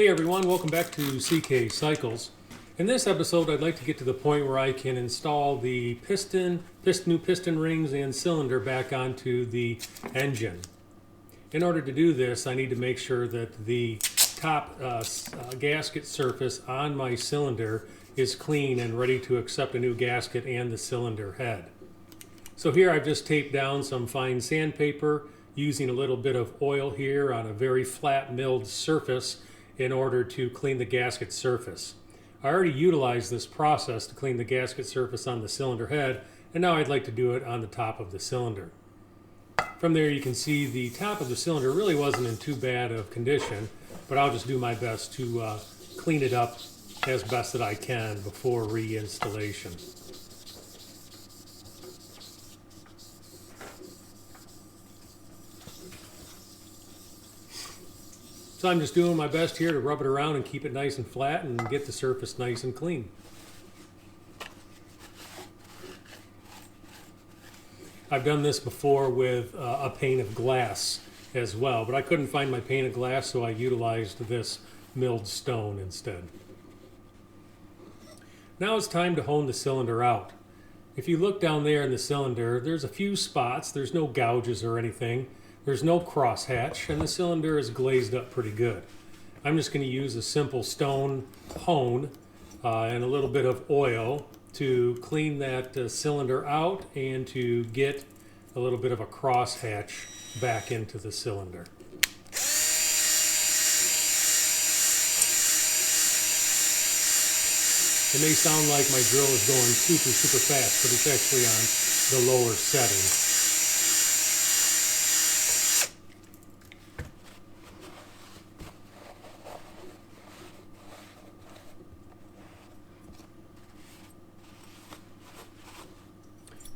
Hey everyone, welcome back to CK Cycles. In this episode, I'd like to get to the point where I can install the new piston rings and cylinder back onto the engine. In order to do this, I need to make sure that the top gasket surface on my cylinder is clean and ready to accept a new gasket and the cylinder head. So here I've just taped down some fine sandpaper using a little bit of oil here on a very flat milled surface in order to clean the gasket surface. I already utilized this process to clean the gasket surface on the cylinder head, and now I'd like to do it on the top of the cylinder. From there you can see the top of the cylinder really wasn't in too bad of condition, but I'll just do my best to clean it up as best that I can before reinstallation. So I'm just doing my best here to rub it around and keep it nice and flat and get the surface nice and clean. I've done this before with a pane of glass as well, but I couldn't find my pane of glass, so I utilized this milled stone instead. Now it's time to hone the cylinder out. If you look down there in the cylinder, there's a few spots. There's no gouges or anything. There's no crosshatch, and the cylinder is glazed up pretty good. I'm just going to use a simple stone hone and a little bit of oil to clean that cylinder out and to get a little bit of a crosshatch back into the cylinder. It may sound like my drill is going super fast, but it's actually on the lower setting.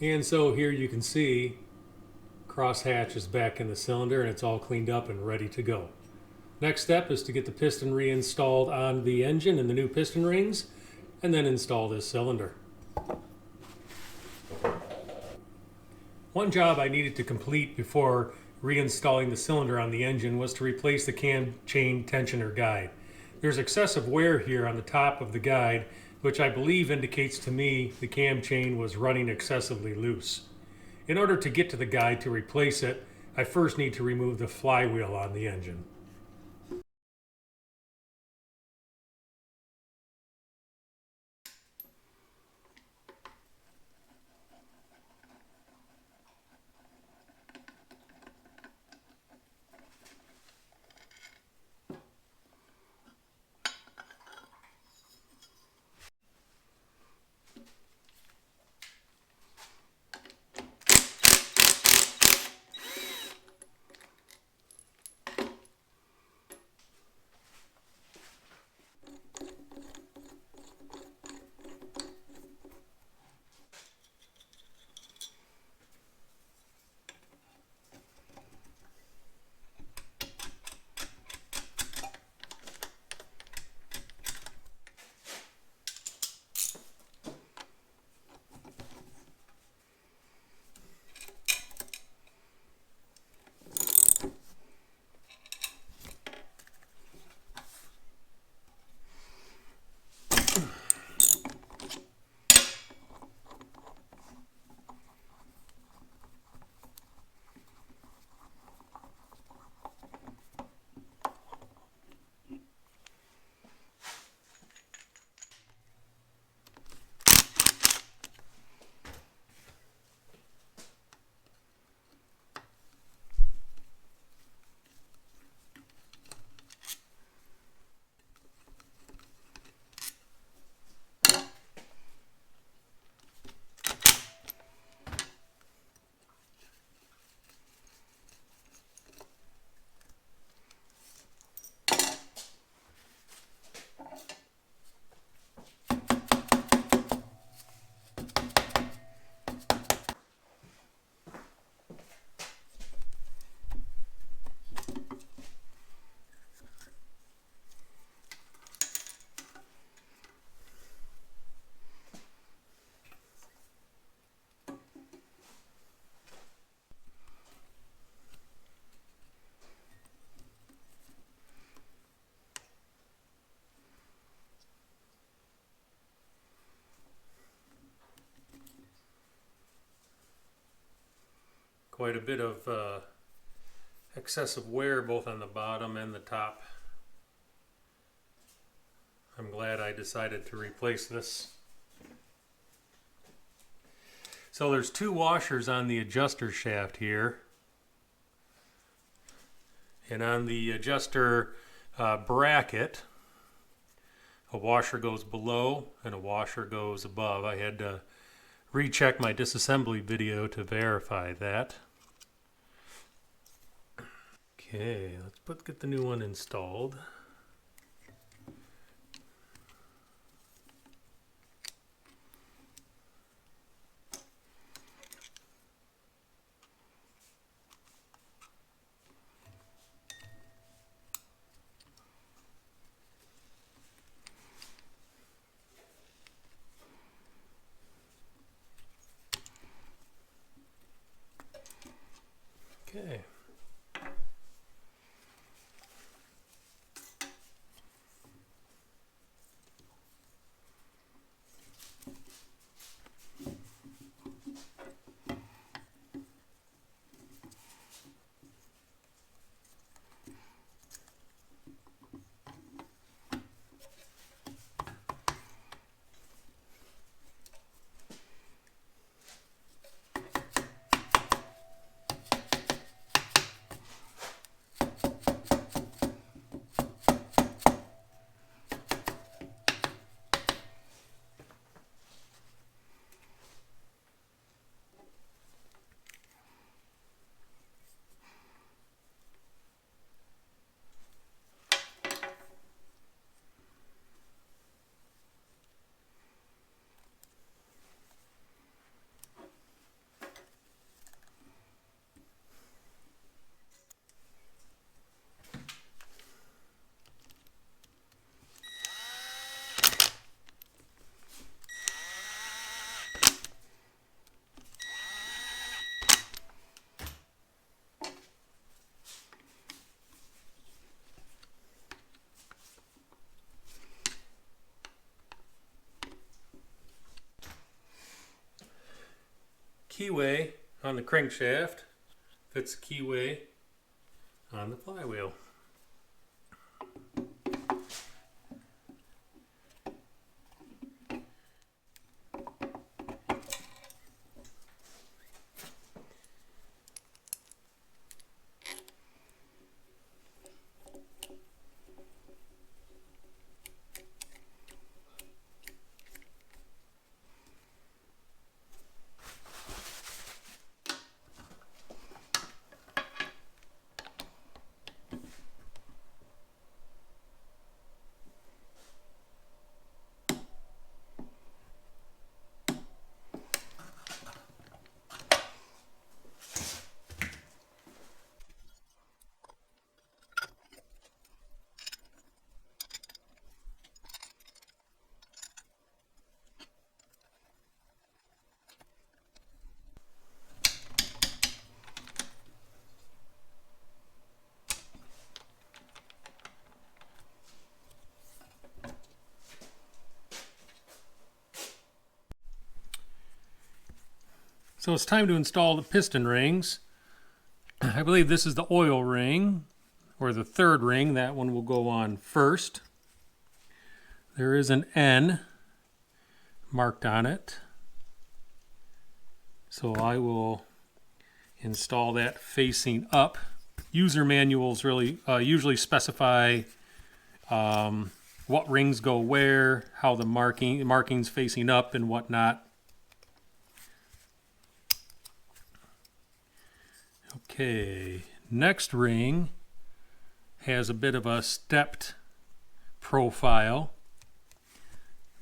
And so here you can see crosshatch is back in the cylinder and it's all cleaned up and ready to go. Next step is to get the piston reinstalled on the engine and the new piston rings, and then install this cylinder. One job I needed to complete before reinstalling the cylinder on the engine was to replace the cam chain tensioner guide. There's excessive wear here on the top of the guide, which I believe indicates to me the cam chain was running excessively loose. In order to get to the guide to replace it, I first need to remove the flywheel on the engine. quite a bit of excessive wear both on the bottom and the top. I'm glad I decided to replace this. So there's two washers on the adjuster shaft here. And on the adjuster bracket, a washer goes below and a washer goes above. I had to recheck my disassembly video to verify that. Okay, let's get the new one installed. Okay. Keyway on the crankshaft fits the keyway on the flywheel. So it's time to install the piston rings. I believe this is the oil ring, or the third ring. That one will go on first. There is an N marked on it. So I will install that facing up. User manuals really usually specify what rings go where, how the markings facing up and whatnot. Okay, next ring has a bit of a stepped profile.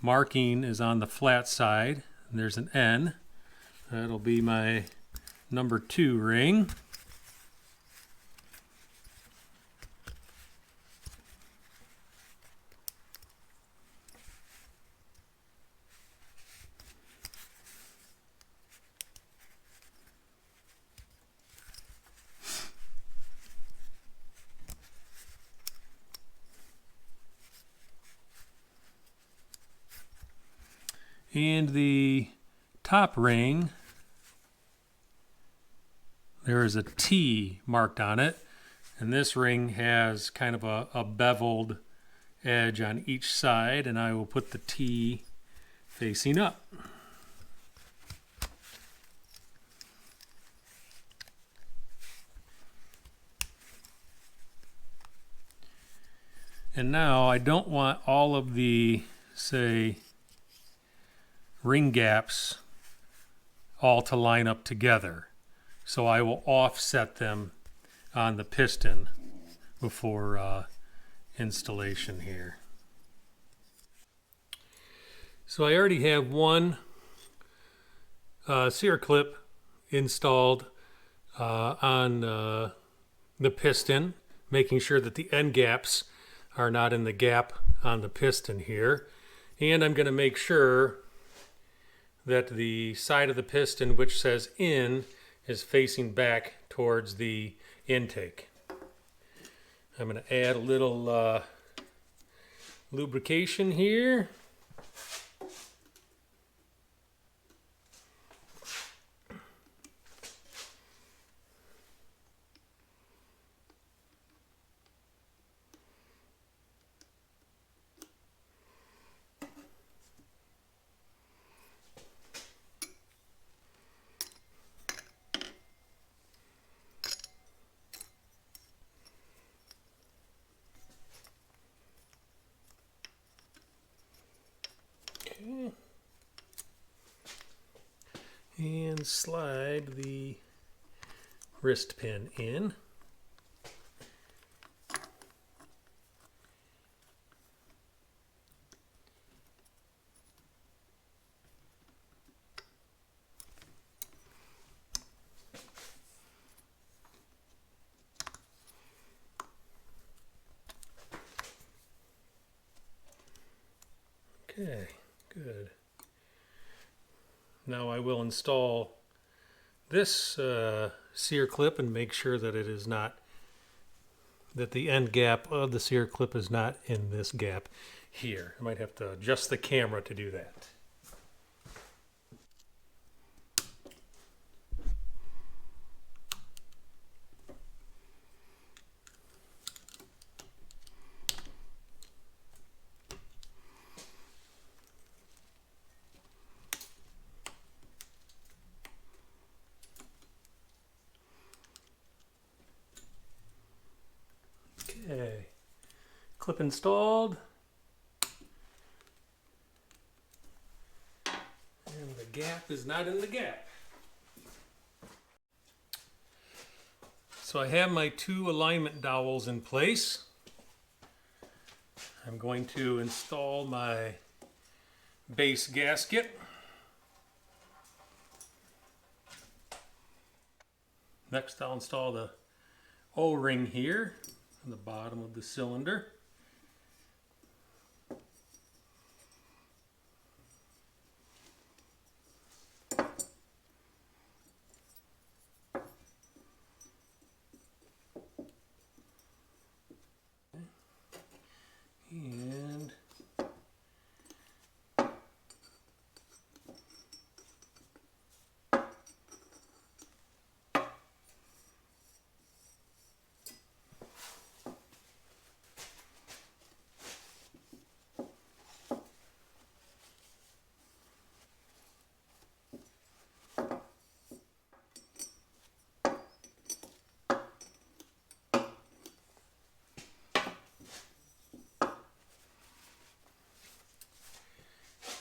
Marking is on the flat side. And there's an N. That'll be my number 2 ring. And the top ring, there is a T marked on it, and this ring has kind of a beveled edge on each side, and I will put the T facing up. And now I don't want all of the, say, ring gaps all to line up together. So I will offset them on the piston before installation here. So I already have one sear clip installed on the piston, making sure that the end gaps are not in the gap on the piston here. And I'm going to make sure that the side of the piston which says in is facing back towards the intake. I'm going to add a little lubrication here. And slide the wrist pin in. Okay, good. Now I will install this sear clip and make sure that it is not, that the end gap of the sear clip is not in this gap here. I might have to adjust the camera to do that. Okay, clip installed. And the gap is not in the gap. So I have my two alignment dowels in place. I'm going to install my base gasket. Next I'll install the O-ring here on the bottom of the cylinder. And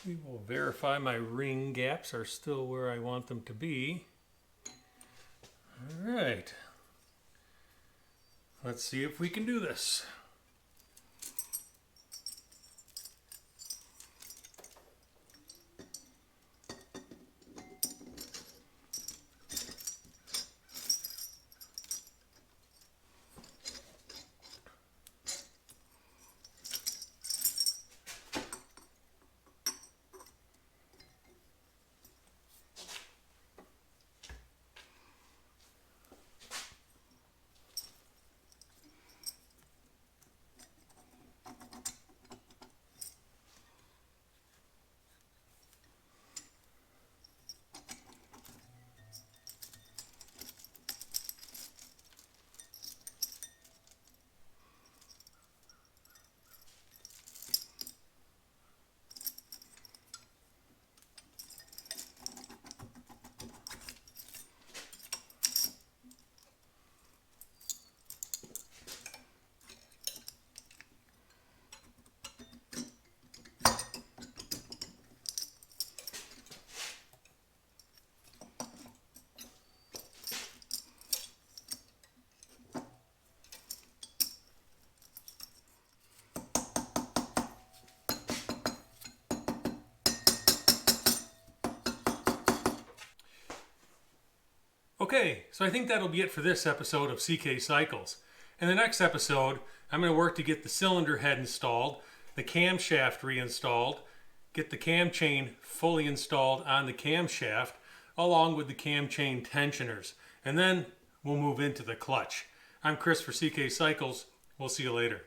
we will verify my ring gaps are still where I want them to be. All right. Let's see if we can do this. Okay, so I think that'll be it for this episode of CK Cycles. In the next episode, I'm going to work to get the cylinder head installed, the camshaft reinstalled, get the cam chain fully installed on the camshaft, along with the cam chain tensioners. And then we'll move into the clutch. I'm Chris for CK Cycles. We'll see you later.